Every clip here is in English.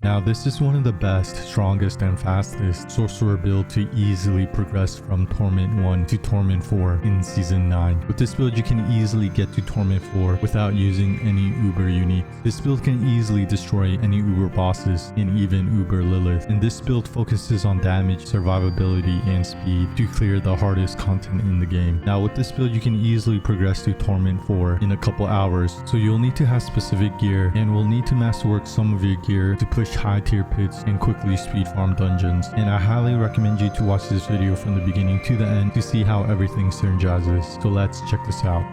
Now this is one of the best, strongest, and fastest Sorcerer build to easily progress from Torment 1 to Torment 4 in Season 9. With this build you can easily get to Torment 4 without using any Uber unique. This build can easily destroy any Uber bosses and even Uber Lilith. And this build focuses on damage, survivability, and speed to clear the hardest content in the game. Now with this build you can easily progress to Torment 4 in a couple hours, so you'll need to have specific gear and will need to masterwork some of your gear to push high tier pits and quickly speed farm dungeons. And I highly recommend you to watch this video from the beginning to the end to see how everything synergizes. So let's check this out.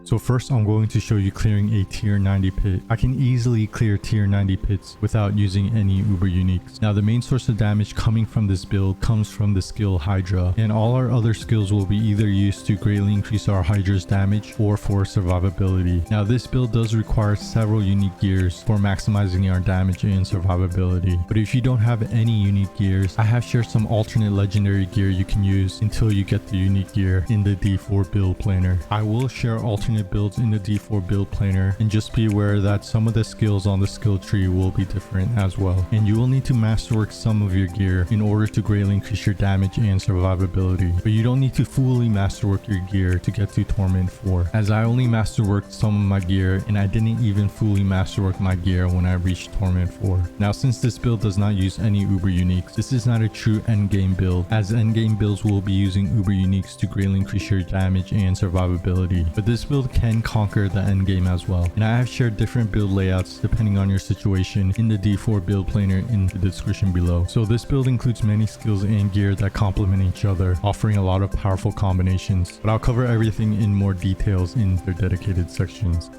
So first I'm going to show you clearing a tier 90 pit. I can easily clear tier 90 pits without using any Uber uniques. Now the main source of damage coming from this build comes from the skill Hydra, and all our other skills will be either used to greatly increase our Hydra's damage or for survivability. Now this build does require several unique gears for maximizing our damage and survivability, but if you don't have any unique gears, I have shared some alternate legendary gear you can use until you get the unique gear in the D4 build planner. I will share alternate builds in the D4 build planner, and just be aware that some of the skills on the skill tree will be different as well, and you will need to masterwork some of your gear in order to greatly increase your damage and survivability, but you don't need to fully masterwork your gear to get to Torment 4, as I only masterworked some of my gear and I didn't even fully masterwork my gear when I reached Torment 4. Now since this build does not use any Uber uniques, this is not a true endgame build, as endgame builds will be using Uber uniques to greatly increase your damage and survivability, but this build can conquer the end game as well. And I have shared different build layouts depending on your situation in the D4 build planner in the description below. So this build includes many skills and gear that complement each other, offering a lot of powerful combinations, but I'll cover everything in more details in their dedicated sections.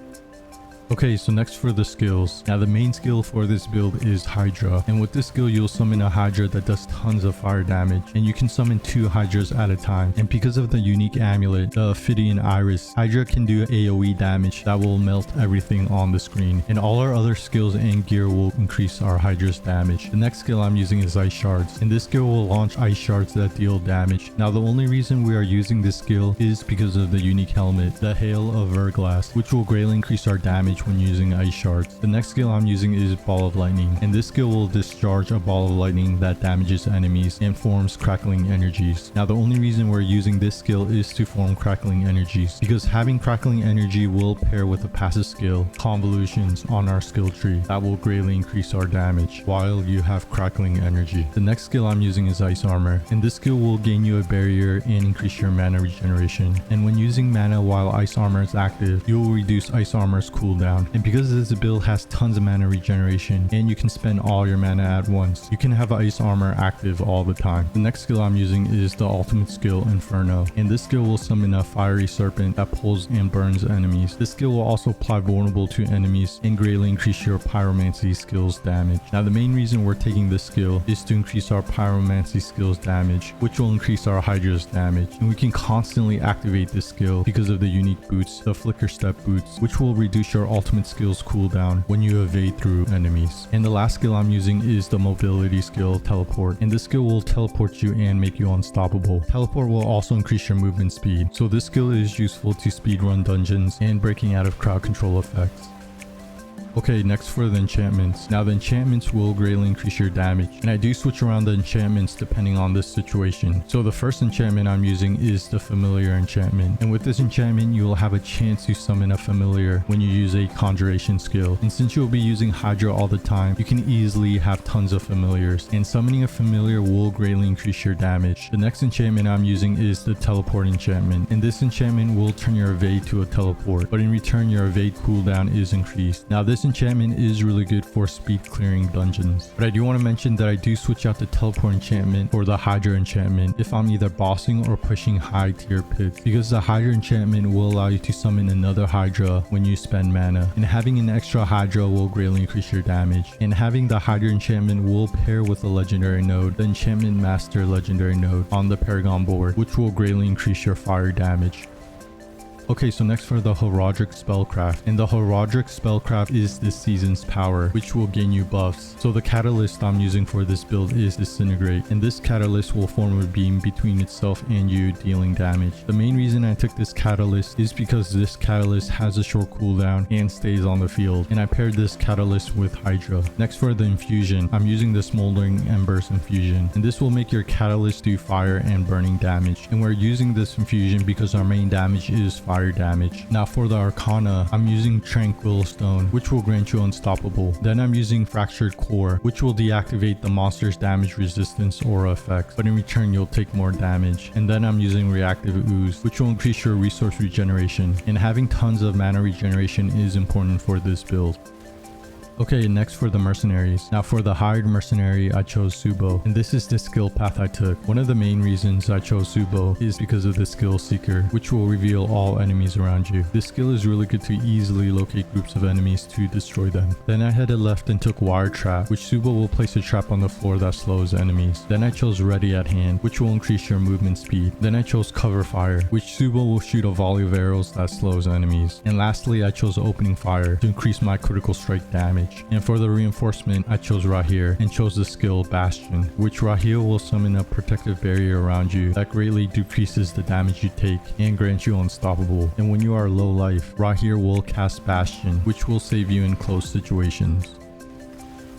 Okay, so next for the skills. Now the main skill for this build is Hydra, and with this skill you'll summon a Hydra that does tons of fire damage, and you can summon 2 Hydras at a time. And because of the unique amulet, the Ophidian Iris, Hydra can do AoE damage that will melt everything on the screen, and all our other skills and gear will increase our Hydra's damage. The next skill I'm using is Ice Shards, and this skill will launch Ice Shards that deal damage. Now the only reason we are using this skill is because of the unique helmet, the Hail of Verglass, which will greatly increase our damage when using Ice Shards. The next skill I'm using is Ball of Lightning, and this skill will discharge a ball of lightning that damages enemies and forms crackling energies. Now the only reason we're using this skill is to form crackling energies, because having crackling energy will pair with a passive skill, Convolutions, on our skill tree that will greatly increase our damage while you have crackling energy. The next skill I'm using is Ice Armor, and this skill will gain you a barrier and increase your mana regeneration. And when using mana while Ice Armor is active, you will reduce Ice Armor's cooldown. And because this build has tons of mana regeneration and you can spend all your mana at once, you can have Ice Armor active all the time. The next skill I'm using is the ultimate skill Inferno, and this skill will summon a fiery serpent that pulls and burns enemies. This skill will also apply vulnerable to enemies and greatly increase your pyromancy skills damage. Now the main reason we're taking this skill is to increase our pyromancy skills damage, which will increase our Hydra's damage, and we can constantly activate this skill because of the unique boots, the Flicker Step boots, which will reduce your ultimate skills cooldown when you evade through enemies. And the last skill I'm using is the mobility skill Teleport, and this skill will teleport you and make you unstoppable. Teleport will also increase your movement speed, so this skill is useful to speedrun dungeons and breaking out of crowd control effects. Okay, next for the enchantments. Now the enchantments will greatly increase your damage, and I do switch around the enchantments depending on this situation. So the first enchantment I'm using is the familiar enchantment, and with this enchantment you will have a chance to summon a familiar when you use a conjuration skill. And since you'll be using Hydra all the time, you can easily have tons of familiars, and summoning a familiar will greatly increase your damage. The next enchantment I'm using is the teleport enchantment, and this enchantment will turn your evade to a teleport, but in return your evade cooldown is increased. Now this enchantment is really good for speed clearing dungeons, but I do want to mention that I do switch out the teleport enchantment for the Hydra enchantment if I'm either bossing or pushing high tier pits, because the Hydra enchantment will allow you to summon another Hydra when you spend mana, and having an extra Hydra will greatly increase your damage. And having the Hydra enchantment will pair with a legendary node, the Enchantment Master legendary node on the Paragon board, which will greatly increase your fire damage. Okay, so next for the Horadric Spellcraft. And the Horadric Spellcraft is this season's power, which will gain you buffs. So the catalyst I'm using for this build is Disintegrate, and this catalyst will form a beam between itself and you, dealing damage. The main reason I took this catalyst is because this catalyst has a short cooldown and stays on the field, and I paired this catalyst with Hydra. Next for the infusion, I'm using the Smoldering Embers infusion, and this will make your catalyst do fire and burning damage, and we're using this infusion because our main damage is fire damage. Now for the Arcana, I'm using Tranquil Stone, which will grant you unstoppable. Then I'm using Fractured Core, which will deactivate the monster's damage resistance aura effects, but in return you'll take more damage. And then I'm using Reactive Ooze, which will increase your resource regeneration, and having tons of mana regeneration is important for this build. Okay, next for the Mercenaries. Now for the Hired Mercenary, I chose Subo, and this is the skill path I took. One of the main reasons I chose Subo is because of the skill Seeker, which will reveal all enemies around you. This skill is really good to easily locate groups of enemies to destroy them. Then I headed left and took Wire Trap, which Subo will place a trap on the floor that slows enemies. Then I chose Ready at Hand, which will increase your movement speed. Then I chose Cover Fire, which Subo will shoot a volley of arrows that slows enemies. And lastly, I chose Opening Fire to increase my critical strike damage. And for the reinforcement, I chose Rahir and chose the skill Bastion, which Rahir will summon a protective barrier around you that greatly decreases the damage you take and grants you unstoppable. And when you are low life, Rahir will cast Bastion, which will save you in close situations.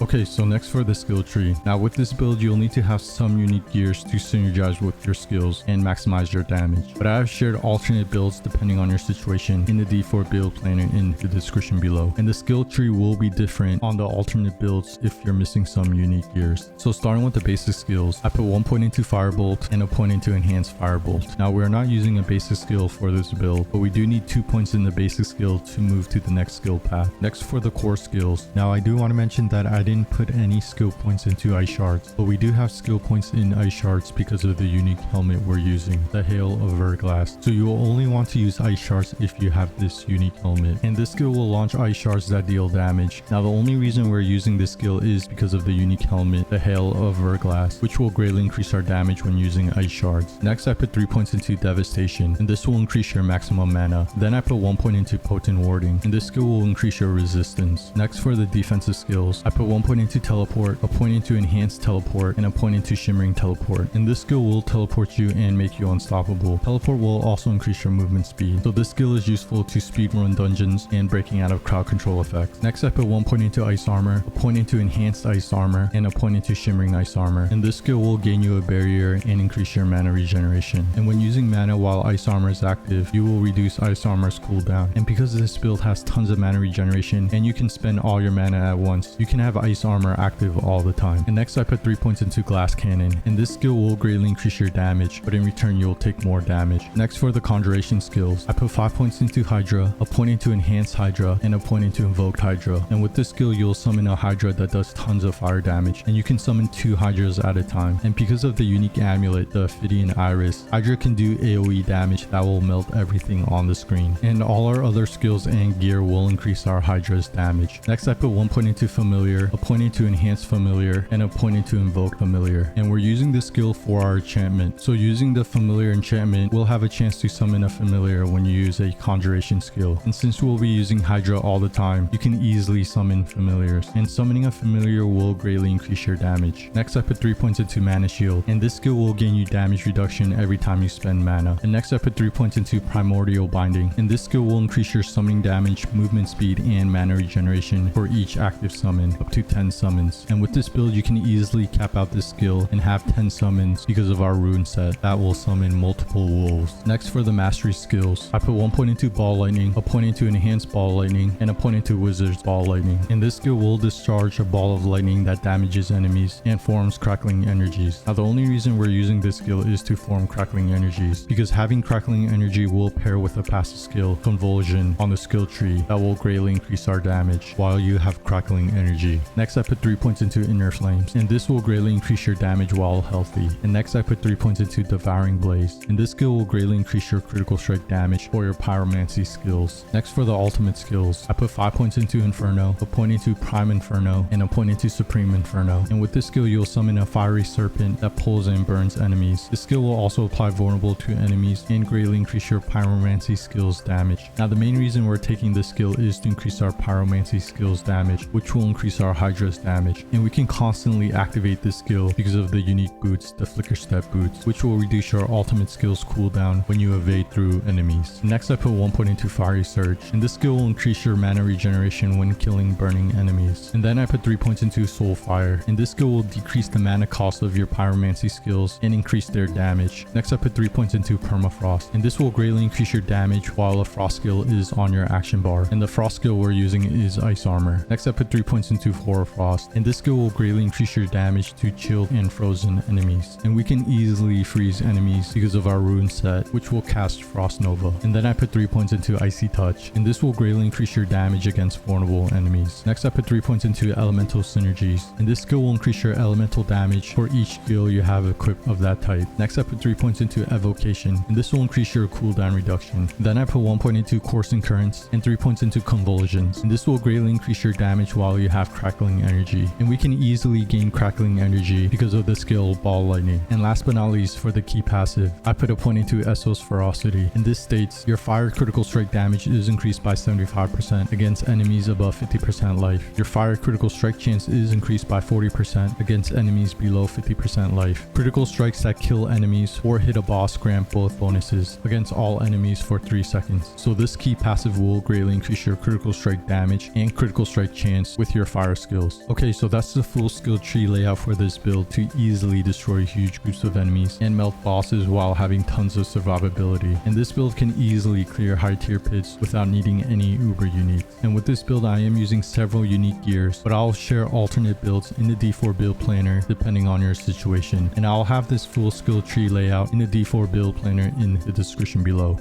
Okay, so next for the skill tree. Now with this build, you'll need to have some unique gears to synergize with your skills and maximize your damage. But I have shared alternate builds depending on your situation in the D4 build planner in the description below. And the skill tree will be different on the alternate builds if you're missing some unique gears. So starting with the basic skills, I put 1 point into Firebolt and a point into Enhanced Firebolt. Now we're not using a basic skill for this build, but we do need 2 points in the basic skill to move to the next skill path. Next for the core skills. Now I do want to mention that I didn't put any skill points into ice shards, but we do have skill points in ice shards because of the unique helmet we're using, the Hail of Verglass. So you will only want to use ice shards if you have this unique helmet, and this skill will launch ice shards that deal damage. Now the only reason we're using this skill is because of the unique helmet, the Hail of Verglass, which will greatly increase our damage when using ice shards. Next I put 3 points into Devastation, and this will increase your maximum mana. Then I put 1 point into Potent Warding, and this skill will increase your resistance. Next for the defensive skills, I put 1 point into Teleport, a point into Enhanced Teleport, and a point into Shimmering Teleport. And this skill will teleport you and make you unstoppable. Teleport will also increase your movement speed, so this skill is useful to speedrun dungeons and breaking out of crowd control effects. Next I put 1 point into Ice Armor, a point into Enhanced Ice Armor, and a point into Shimmering Ice Armor. And this skill will gain you a barrier and increase your mana regeneration. And when using mana while Ice Armor is active, you will reduce Ice Armor's cooldown. And because this build has tons of mana regeneration and you can spend all your mana at once, you can have Ice Armor active all the time. And next I put 3 points into Glass Cannon, and this skill will greatly increase your damage, but in return you'll take more damage. Next for the Conjuration skills, I put 5 points into Hydra, a point into Enhanced Hydra, and a point into Invoked Hydra. And with this skill you'll summon a Hydra that does tons of fire damage, and you can summon 2 Hydras at a time. And because of the unique amulet, the Ophidian Iris, Hydra can do AoE damage that will melt everything on the screen. And all our other skills and gear will increase our Hydra's damage. Next I put 1 point into Familiar, a point into Enhanced Familiar, and a point into Invoke Familiar. And we're using this skill for our enchantment. So using the Familiar enchantment, we'll have a chance to summon a Familiar when you use a Conjuration skill. And since we'll be using Hydra all the time, you can easily summon Familiars. And summoning a Familiar will greatly increase your damage. Next I put 3 points into Mana Shield, and this skill will gain you damage reduction every time you spend mana. And next I put 3 points into Primordial Binding, and this skill will increase your summoning damage, movement speed, and mana regeneration for each active summon, up to 10 summons. And with this build you can easily cap out this skill and have 10 summons because of our rune set that will summon multiple wolves. Next for the mastery skills, I put 1 point into Ball Lightning, a point into Enhanced Ball Lightning, and a point into Wizard's Ball Lightning. And this skill will discharge a ball of lightning that damages enemies and forms crackling energies. Now the only reason we're using this skill is to form crackling energies, because having crackling energy will pair with a passive skill, Convulsion, on the skill tree that will greatly increase our damage while you have crackling energy. Next I put 3 points into Inner Flames, and this will greatly increase your damage while healthy. And next I put 3 points into Devouring Blaze, and this skill will greatly increase your critical strike damage for your pyromancy skills. Next for the ultimate skills, I put 5 points into Inferno, a point into Prime Inferno, and a point into Supreme Inferno. And with this skill you'll summon a fiery serpent that pulls and burns enemies. This skill will also apply vulnerable to enemies and greatly increase your pyromancy skills damage. Now the main reason we're taking this skill is to increase our pyromancy skills damage, which will increase our Hydra's damage. And we can constantly activate this skill because of the unique boots, the Flicker Step boots, which will reduce your ultimate skills cooldown when you evade through enemies. Next I put 1 point into Fiery Surge, and this skill will increase your mana regeneration when killing burning enemies. And then I put 3 points into Soul Fire, and this skill will decrease the mana cost of your pyromancy skills and increase their damage. Next I put 3 points into Permafrost, and this will greatly increase your damage while a frost skill is on your action bar, and the frost skill we're using is Ice Armor. Next I put 3 points into Hoarfrost, and this skill will greatly increase your damage to chilled and frozen enemies. And we can easily freeze enemies because of our rune set, which will cast Frost Nova. And then I put 3 points into Icy Touch, and this will greatly increase your damage against vulnerable enemies. Next I put 3 points into Elemental Synergies, and this skill will increase your elemental damage for each skill you have equipped of that type. Next I put 3 points into Evocation, and this will increase your cooldown reduction. Then I put 1 point into Coursing Currents and 3 points into Convulsions, and this will greatly increase your damage while you have Crackling Energy. And we can easily gain Crackling Energy because of the skill Ball Lightning. And last but not least, for the key passive, I put a point into Essos Ferocity, and this states your fire critical strike damage is increased by 75% against enemies above 50% life. Your fire critical strike chance is increased by 40% against enemies below 50% life. Critical strikes that kill enemies or hit a boss grant both bonuses against all enemies for 3 seconds. So this key passive will greatly increase your critical strike damage and critical strike chance with your fire skills. Okay, so that's the full skill tree layout for this build to easily destroy huge groups of enemies and melt bosses while having tons of survivability. And this build can easily clear high tier pits without needing any uber unique. And with this build I am using several unique gears, but I'll share alternate builds in the D4 build planner depending on your situation. And I'll have this full skill tree layout in the D4 build planner in the description below.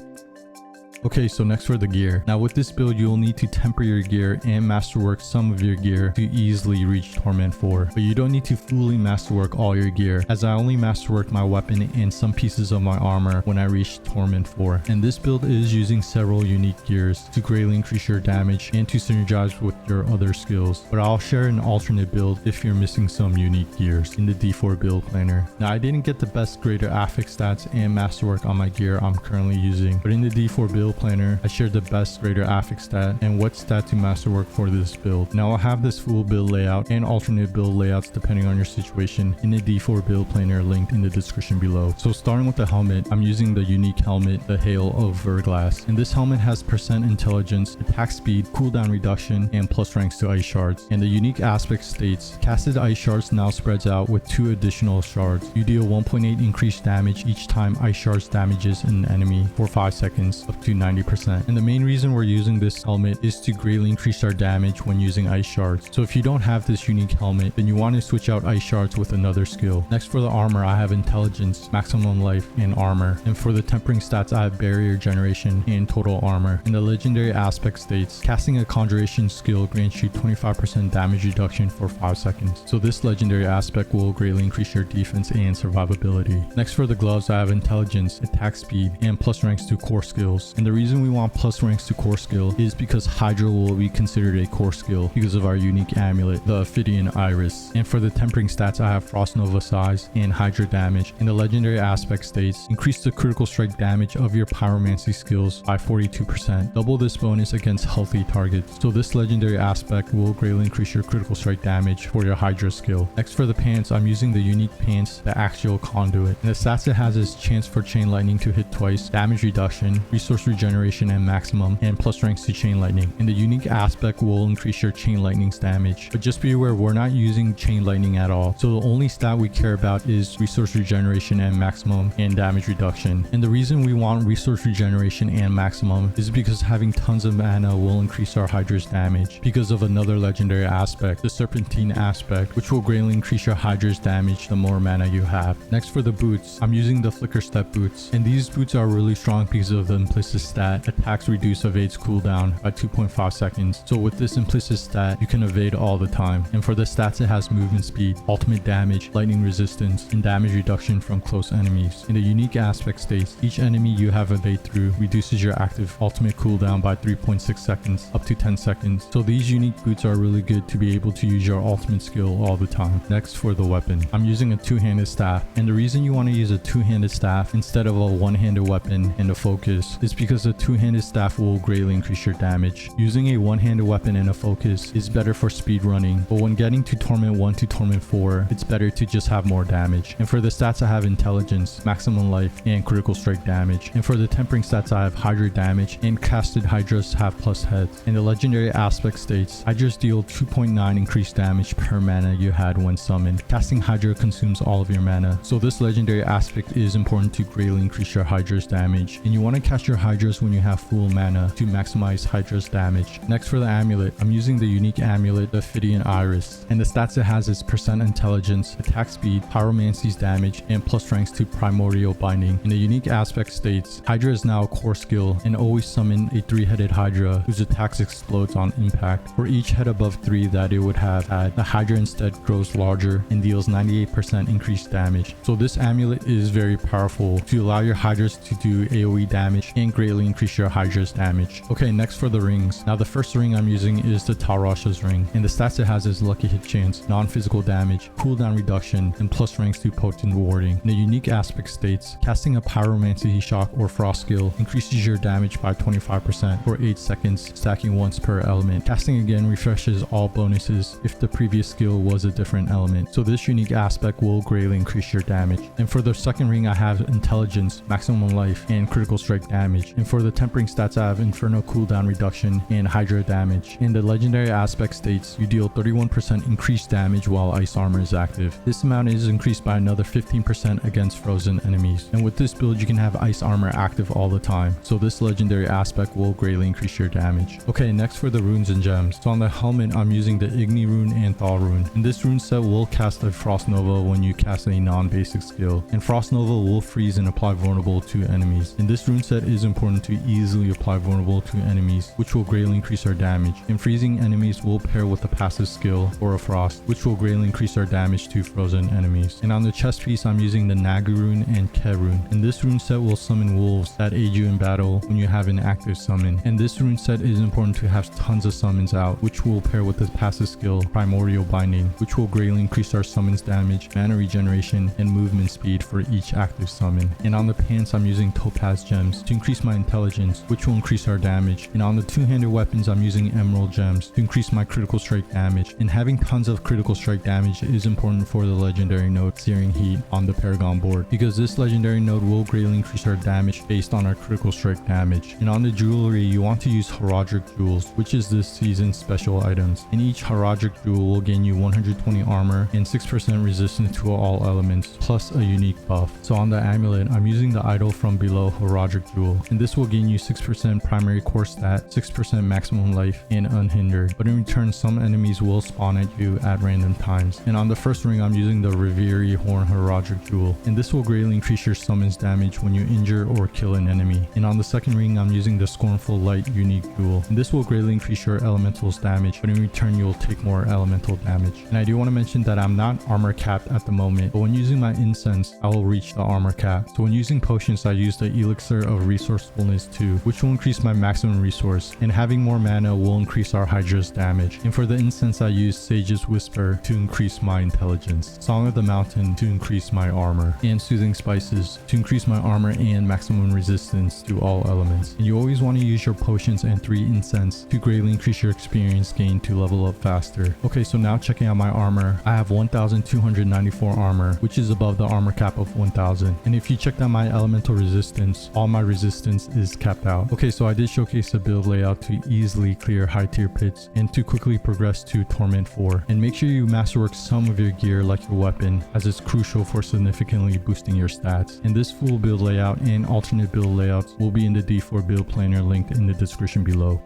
Okay, so next for the gear. Now with this build, you'll need to temper your gear and masterwork some of your gear to easily reach Torment 4. But you don't need to fully masterwork all your gear, as I only masterworked my weapon and some pieces of my armor when I reached Torment 4. And this build is using several unique gears to greatly increase your damage and to synergize with your other skills. But I'll share an alternate build if you're missing some unique gears in the D4 build planner. Now I didn't get the best greater affix stats and masterwork on my gear I'm currently using, but in the D4 build planner, I shared the best greater affix stat and what stat to masterwork for this build. Now I'll have this full build layout and alternate build layouts depending on your situation in the D4 build planner linked in the description below. So starting with the helmet, I'm using the unique helmet, the Hail of Verglass. And this helmet has percent intelligence, attack speed, cooldown reduction, and plus ranks to ice shards. And the unique aspect states, casted ice shards now spreads out with 2 additional shards. You deal 1.8 increased damage each time ice shards damages an enemy for 5 seconds, up to 90%. And the main reason we're using this helmet is to greatly increase our damage when using ice shards. So if you don't have this unique helmet, then you want to switch out ice shards with another skill. Next for the armor, I have intelligence, maximum life, and armor. And for the tempering stats, I have barrier generation and total armor. And the legendary aspect states, casting a conjuration skill grants you 25% damage reduction for 5 seconds. So this legendary aspect will greatly increase your defense and survivability. Next for the gloves, I have intelligence, attack speed, and plus ranks to core skills. And the reason we want plus ranks to core skill is because Hydra will be considered a core skill because of our unique amulet, the Ophidian Iris. And for the tempering stats, I have Frost Nova size and Hydra damage. And the legendary aspect states, increase the critical strike damage of your pyromancy skills by 42%. Double this bonus against healthy targets. So this legendary aspect will greatly increase your critical strike damage for your Hydra skill. Next for the pants, I'm using the unique pants, the Axial Conduit. And the stats it has is chance for chain lightning to hit twice, damage reduction, resource regeneration and maximum, and plus ranks to chain lightning. And the unique aspect will increase your chain lightning's damage. But just be aware, we're not using chain lightning at all. So the only stat we care about is resource regeneration and maximum and damage reduction. And the reason we want resource regeneration and maximum is because having tons of mana will increase our Hydra's damage because of another legendary aspect, the Serpentine aspect, which will greatly increase your Hydra's damage the more mana you have. Next for the boots, I'm using the Flicker Step boots. And these boots are really strong because of the implicit stat, attacks reduce evades cooldown by 2.5 seconds. So with this implicit stat, you can evade all the time. And for the stats, it has movement speed, ultimate damage, lightning resistance, and damage reduction from close enemies. In the unique aspect states, each enemy you have evade through reduces your active ultimate cooldown by 3.6 seconds up to 10 seconds. So these unique boots are really good to be able to use your ultimate skill all the time. Next, for the weapon, I'm using a two-handed staff, and the reason you want to use a two-handed staff instead of a one-handed weapon and a focus is because a two-handed staff will greatly increase your damage. Using a one-handed weapon and a focus is better for speed running, but when getting to Torment 1 to Torment 4, it's better to just have more damage. And for the stats, I have intelligence, maximum life, and critical strike damage. And for the tempering stats, I have Hydra damage, and casted Hydras have plus heads. And the legendary aspect states, Hydras deal 2.9 increased damage per mana you had when summoned. Casting Hydra consumes all of your mana. So this legendary aspect is important to greatly increase your Hydra's damage. And you want to cast your Hydras when you have full mana to maximize Hydra's damage. Next, for the amulet, I'm using the unique amulet, the Ophidian Iris. And the stats it has is percent intelligence, attack speed, pyromancy's damage, and plus ranks to primordial binding. And the unique aspect states, Hydra is now a core skill, and always summon a 3-headed Hydra whose attacks explodes on impact. For each head above 3 that it would have had, the Hydra instead grows larger and deals 98% increased damage. So this amulet is very powerful to allow your Hydras to do AoE damage and greatly increase your Hydra's damage. Okay, next for the rings. Now the first ring I'm using is the Tarasha's ring, and the stats it has is lucky hit chance, non-physical damage, cooldown reduction, and plus ranks to potent warding. And the unique aspect states, casting a pyromancy, shock, or frost skill increases your damage by 25% for 8 seconds, stacking once per element. Casting again refreshes all bonuses if the previous skill was a different element. So this unique aspect will greatly increase your damage. And for the second ring, I have intelligence, maximum life, and critical strike damage. And for the tempering stats, I have inferno cooldown reduction and Hydra damage. And the legendary aspect states, you deal 31% increased damage while ice armor is active. This amount is increased by another 15% against frozen enemies. And with this build, you can have ice armor active all the time. So this legendary aspect will greatly increase your damage. Okay, next for the runes and gems. So on the helmet, I'm using the Igni rune and Thaw rune. And this rune set will cast a Frost Nova when you cast a non-basic skill. And Frost Nova will freeze and apply vulnerable to enemies. And this rune set is important to easily apply vulnerable to enemies, which will greatly increase our damage. And freezing enemies will pair with a passive skill or a frost, which will greatly increase our damage to frozen enemies. And on the chest piece, I'm using the Nagu rune and Ke rune. And this rune set will summon wolves that aid you in battle when you have an active summon. And this rune set is important to have tons of summons out, which will pair with the passive skill Primordial Binding, which will greatly increase our summons damage, mana regeneration, and movement speed for each active summon. And on the pants, I'm using Topaz gems to increase my intelligence, which will increase our damage. And on the two-handed weapons, I'm using Emerald gems to increase my critical strike damage. And having tons of critical strike damage is important for the legendary node Searing Heat on the Paragon board, because this legendary node will greatly increase our damage based on our critical strike damage. And on the jewelry, you want to use Horadric jewels, which is this season's special items. And each Horadric jewel will gain you 120 armor and 6% resistance to all elements, plus a unique buff. So on the amulet, I'm using the idol from below Horadric jewel, and this will gain you 6% primary core stat, 6% maximum life, and unhindered. But in return, some enemies will spawn at you at random times. And on the first ring, I'm using the Reverie Horn Horadric jewel, and this will greatly increase your summons damage when you injure or kill an enemy. And on the second ring, I'm using the Scornful Light unique jewel, and this will greatly increase your elemental's damage, but in return, you'll take more elemental damage. And I do want to mention that I'm not armor capped at the moment, but when using my incense, I will reach the armor cap. So when using potions, I use the Elixir of Resourcefulness 2, which will increase my maximum resource, and having more mana will increase our Hydra's damage. And for the incense, I use Sage's Whisper to increase my intelligence, Song of the Mountain to increase my armor, and Soothing Spices to increase my armor and maximum resistance to all elements. And you always want to use your potions and 3 incense to greatly increase your experience gain to level up faster. Okay, so now checking out my armor, I have 1294 armor, which is above the armor cap of 1000. And if you check out my elemental resistance, all my resistance is capped out. Okay, so I did showcase a build layout to easily clear high tier pits and to quickly progress to Torment 4. And make sure you masterwork some of your gear like your weapon, as it's crucial for significantly boosting your stats. And this full build layout and alternate build layouts will be in the D4 build planner linked in the description below.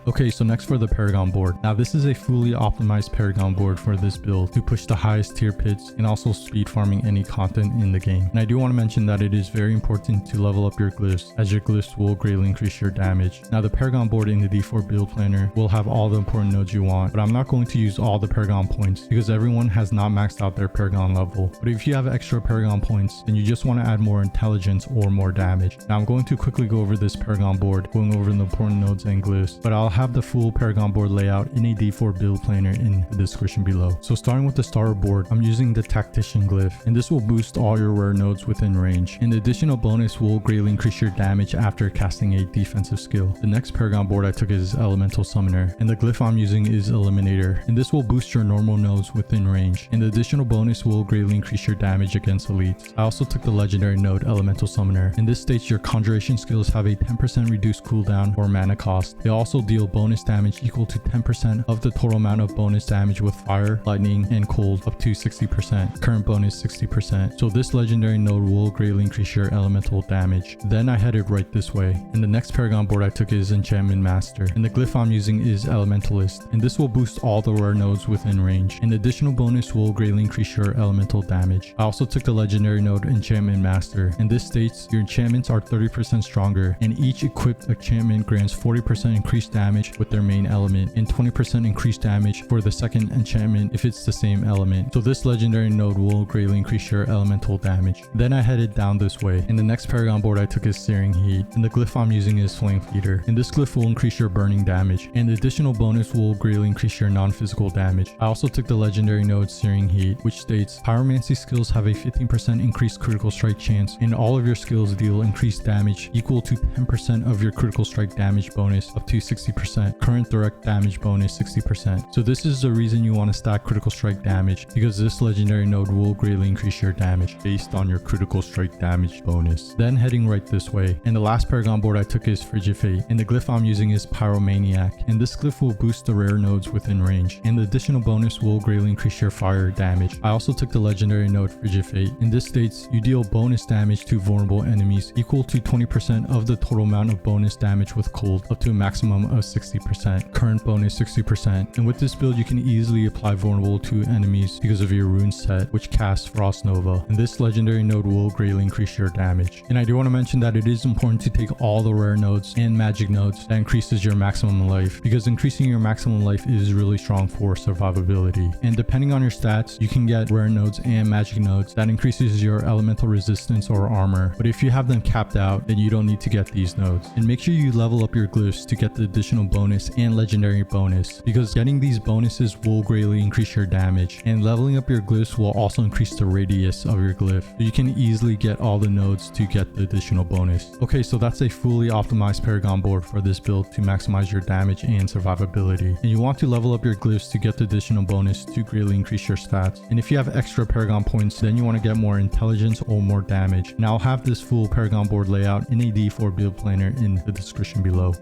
Okay, so next for the Paragon board. Now this is a fully optimized Paragon board for this build to push the highest tier pits and also speed farming any content in the game. And I do want to mention that it is very important to level up your glyphs, as your glyphs will greatly increase your damage. Now the Paragon board in the D4 build planner will have all the important nodes you want, but I'm not going to use all the Paragon points because everyone has not maxed out their Paragon level. But if you have extra Paragon points, then you just want to add more intelligence or more damage. Now I'm going to quickly go over this Paragon board, going over the important nodes and glyphs, but I'll have the full Paragon board layout in a D4 build planner in the description below. So starting with the starter board, I'm using the Tactician glyph, and this will boost all your rare nodes within range. An additional bonus will greatly increase your damage after casting a defensive skill. The next Paragon board I took is Elemental Summoner, and the glyph I'm using is Eliminator, and this will boost your normal nodes within range. An additional bonus will greatly increase your damage against elites. I also took the legendary node Elemental Summoner, and this states your conjuration skills have a 10% reduced cooldown or mana cost. They also deal bonus damage equal to 10% of the total amount of bonus damage with fire, lightning, and cold up to 60%. Current bonus 60%. So this legendary node will greatly increase your elemental damage. Then I headed right this way, and the next Paragon board I took is Enchantment Master, and the glyph I'm using is Elementalist, and this will boost all the rare nodes within range. An additional bonus will greatly increase your elemental damage. I also took the legendary node Enchantment Master, and this states your enchantments are 30% stronger, and each equipped enchantment grants 40% increased damage with their main element and 20% increased damage for the second enchantment if it's the same element. So this legendary node will greatly increase your elemental damage. Then I headed down this way, and the next Paragon board I took is Searing Heat, and the glyph I'm using is Flame Feeder, and this glyph will increase your burning damage, and the additional bonus will greatly increase your non-physical damage. I also took the legendary node Searing Heat, which states pyromancy skills have a 15% increased critical strike chance, and all of your skills deal increased damage equal to 10% of your critical strike damage bonus up to 60%. Current direct damage bonus 60%. So this is the reason you want to stack critical strike damage, because this legendary node will greatly increase your damage based on your critical strike damage bonus. Then heading right this way, and the last Paragon board I took is Frigid Fate, and the glyph I'm using is Pyromaniac, and this glyph will boost the rare nodes within range, and the additional bonus will greatly increase your fire damage. I also took the legendary node Frigid Fate, and this states you deal bonus damage to vulnerable enemies equal to 20% of the total amount of bonus damage with cold up to a maximum of 60%. Current bonus 60%, and with this build you can easily apply vulnerable to enemies because of your rune set, which casts Frost Nova, and this legendary node will greatly increase your damage. And I do want to mention that it is important to take all the rare nodes and magic nodes that increases your maximum life, because increasing your maximum life is really strong for survivability. And depending on your stats, you can get rare nodes and magic nodes that increases your elemental resistance or armor, but if you have them capped out, then you don't need to get these nodes. And make sure you level up your glyphs to get the additional bonus and legendary bonus, because getting these bonuses will greatly increase your damage, and leveling up your glyphs will also increase the radius of your glyph, so you can easily get all the nodes to get the additional bonus. Okay, so that's a fully optimized Paragon board for this build to maximize your damage and survivability, and you want to level up your glyphs to get the additional bonus to greatly increase your stats. And if you have extra Paragon points, then you want to get more intelligence or more damage. And I'll have this full Paragon board layout in a D4 build planner in the description below.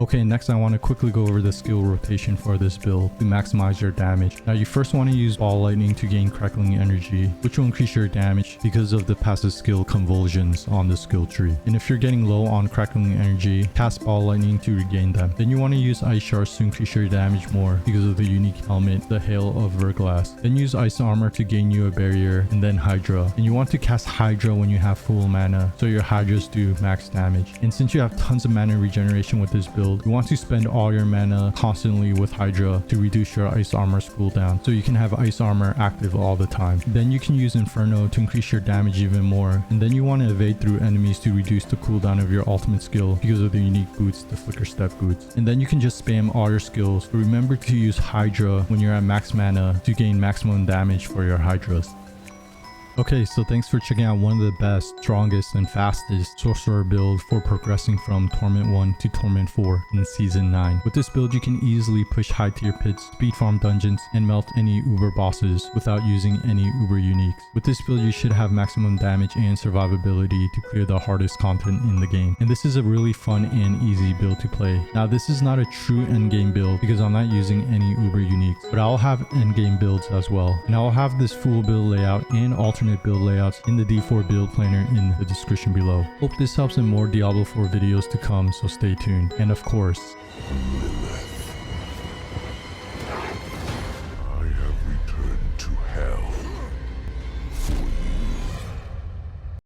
Okay, next I want to quickly go over the skill rotation for this build to maximize your damage. Now you first want to use Ball Lightning to gain Crackling Energy, which will increase your damage because of the passive skill Convulsions on the skill tree. And if you're getting low on Crackling Energy, cast Ball Lightning to regain them. Then you want to use Ice Shards to increase your damage more because of the unique helmet, the Hail of Verglass. Then use Ice Armor to gain you a barrier, and then Hydra. And you want to cast Hydra when you have full mana, so your Hydras do max damage. And since you have tons of mana regeneration with this build, you want to spend all your mana constantly with Hydra to reduce your Ice Armor's cooldown, so you can have Ice Armor active all the time. Then you can use Inferno to increase your damage even more, and then you want to evade through enemies to reduce the cooldown of your ultimate skill because of the unique boots, the Flicker Step boots. And then you can just spam all your skills, but remember to use Hydra when you're at max mana to gain maximum damage for your Hydras. Okay, so thanks for checking out one of the best, strongest, and fastest sorcerer build for progressing from Torment 1 to Torment 4 in Season 9. With this build, you can easily push high tier pits, speed farm dungeons, and melt any uber bosses without using any uber uniques. With this build, you should have maximum damage and survivability to clear the hardest content in the game. And this is a really fun and easy build to play. Now, this is not a true endgame build because I'm not using any uber uniques, but I'll have endgame builds as well. And I'll have this full build layout and alternate alternate build layouts in the D4 build planner in the description below. Hope this helps in more Diablo 4 videos to come, so stay tuned. And of course,